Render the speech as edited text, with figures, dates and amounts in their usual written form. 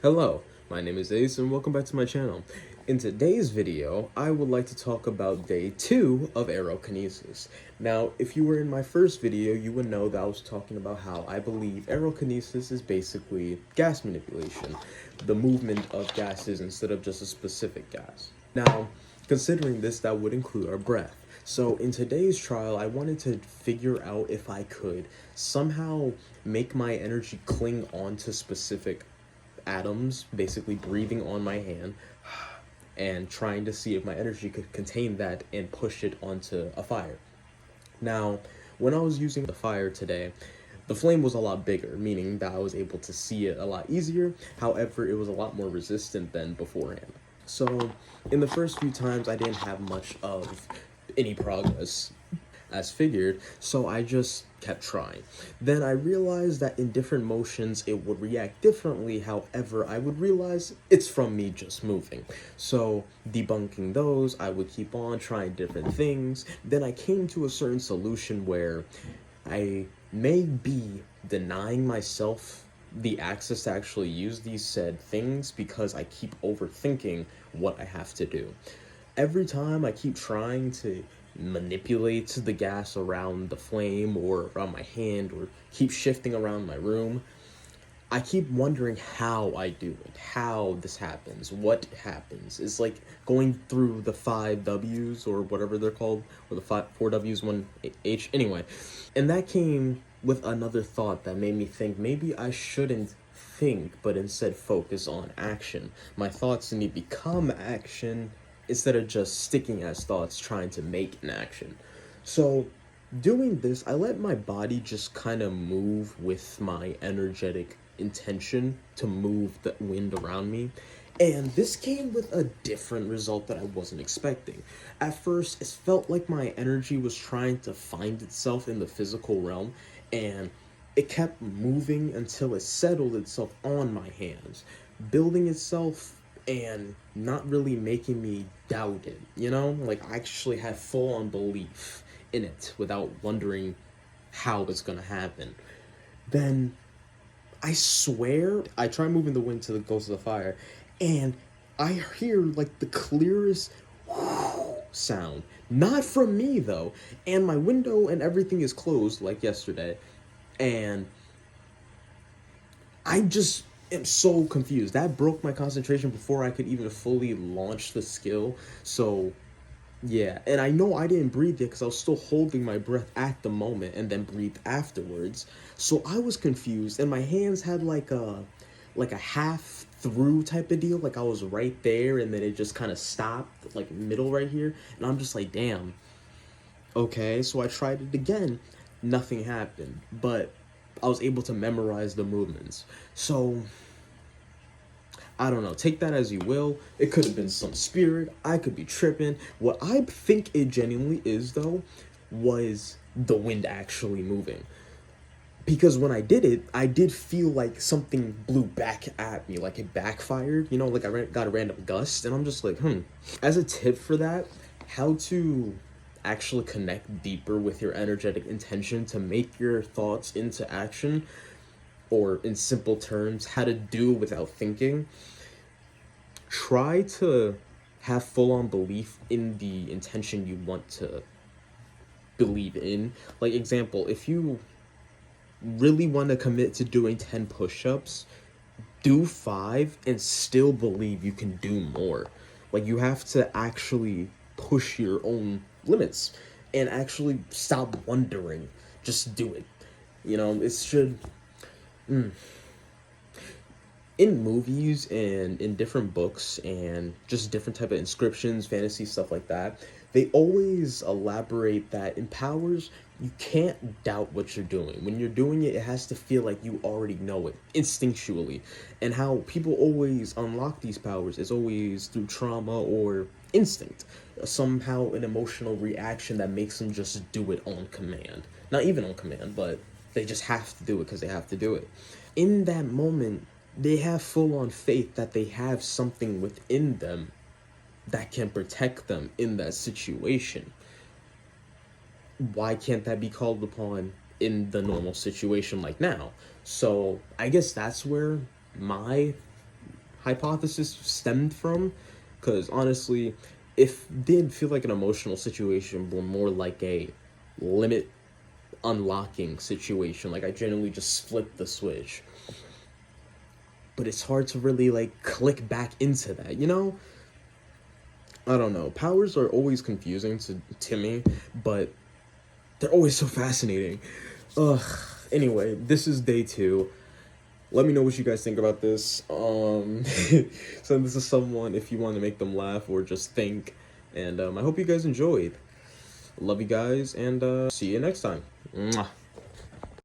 Hello, my name is Ace and welcome back to my channel. In today's video, I would like to talk about day 2 of Aerokinesis. Now, if you were in my first video, you would know that I was talking about how I believe Aerokinesis is basically gas manipulation, the movement of gases instead of just a specific gas. Now, considering this, that would include our breath. So in today's trial, I wanted to figure out if I could somehow make my energy cling on to specific atoms, basically breathing on my hand and trying to see if my energy could contain that and push it onto a fire. Now, when I was using the fire today, the flame was a lot bigger, meaning that I was able to see it a lot easier. However, it was a lot more resistant than beforehand. So, in the first few times, I didn't have much of any progress as figured, so I just kept trying. Then I realized that in different motions it would react differently, however, I would realize it's from me just moving. So, debunking those, I would keep on trying different things. Then I came to a certain solution where I may be denying myself the access to actually use these said things because I keep overthinking what I have to do. Every time I keep trying to manipulate the gas around the flame or around my hand or keep shifting around my room, I keep wondering how I do it, how this happens, what happens. It's like going through the 5 W's or whatever they're called, or the 4 W's, 1 H, anyway. And that came with another thought that made me think maybe I shouldn't think, but instead focus on action. My thoughts need to become action instead of just sticking as thoughts trying to make an action. So doing this, I let my body just kind of move with my energetic intention to move the wind around me. And this came with a different result that I wasn't expecting. At first, it felt like my energy was trying to find itself in the physical realm, and it kept moving until it settled itself on my hands, building itself and not really making me doubt it, you know? Like, I actually had full-on belief in it without wondering how it's gonna happen. Then, I swear, I try moving the wind till it goes to the fire, and I hear, like, the clearest sound. Not from me, though. And my window and everything is closed, like yesterday, and I just am so confused. That broke my concentration before I could even fully launch the skill. So, yeah. And I know I didn't breathe yet because I was still holding my breath at the moment and then breathed afterwards. So I was confused, and my hands had like a half through type of deal. Like I was right there and then it just kind of stopped, like middle right here. And I'm just like, damn. Okay, so I tried it again. Nothing happened. But I was able to memorize the movements. So, I don't know. Take that as you will. It could have been some spirit. I could be tripping. What I think it genuinely is, though, was the wind actually moving. Because when I did it, I did feel like something blew back at me, like it backfired, you know, like I got a random gust, and I'm just like, As a tip for that, how to actually connect deeper with your energetic intention to make your thoughts into action, or in simple terms, how to do without thinking, try to have full-on belief in the intention you want to believe in. Like, example, if you really want to commit to doing 10 push-ups, do 5 and still believe you can do more. Like, you have to actually push your own limits and actually stop wondering. Just do it. You know, it should... In movies and in different books and just different type of inscriptions, fantasy, stuff like that, they always elaborate that in powers, you can't doubt what you're doing. When you're doing it, it has to feel like you already know it, instinctually. And how people always unlock these powers is always through trauma or instinct. Somehow an emotional reaction that makes them just do it on command. Not even on command, but they just have to do it because they have to do it. In that moment, they have full-on faith that they have something within them that can protect them in that situation. Why can't that be called upon in the normal situation like now? So I guess that's where my hypothesis stemmed from, because honestly, if did feel like an emotional situation, but more like a limit unlocking situation, like I generally just flipped the switch. But it's hard to really like click back into that, you know? I don't know. Powers are always confusing to me, but they're always so fascinating. Ugh. Anyway, this is day 2. Let me know what you guys think about this. Send this to someone if you want to make them laugh or just think. And I hope you guys enjoyed. Love you guys, and see you next time. Mwah.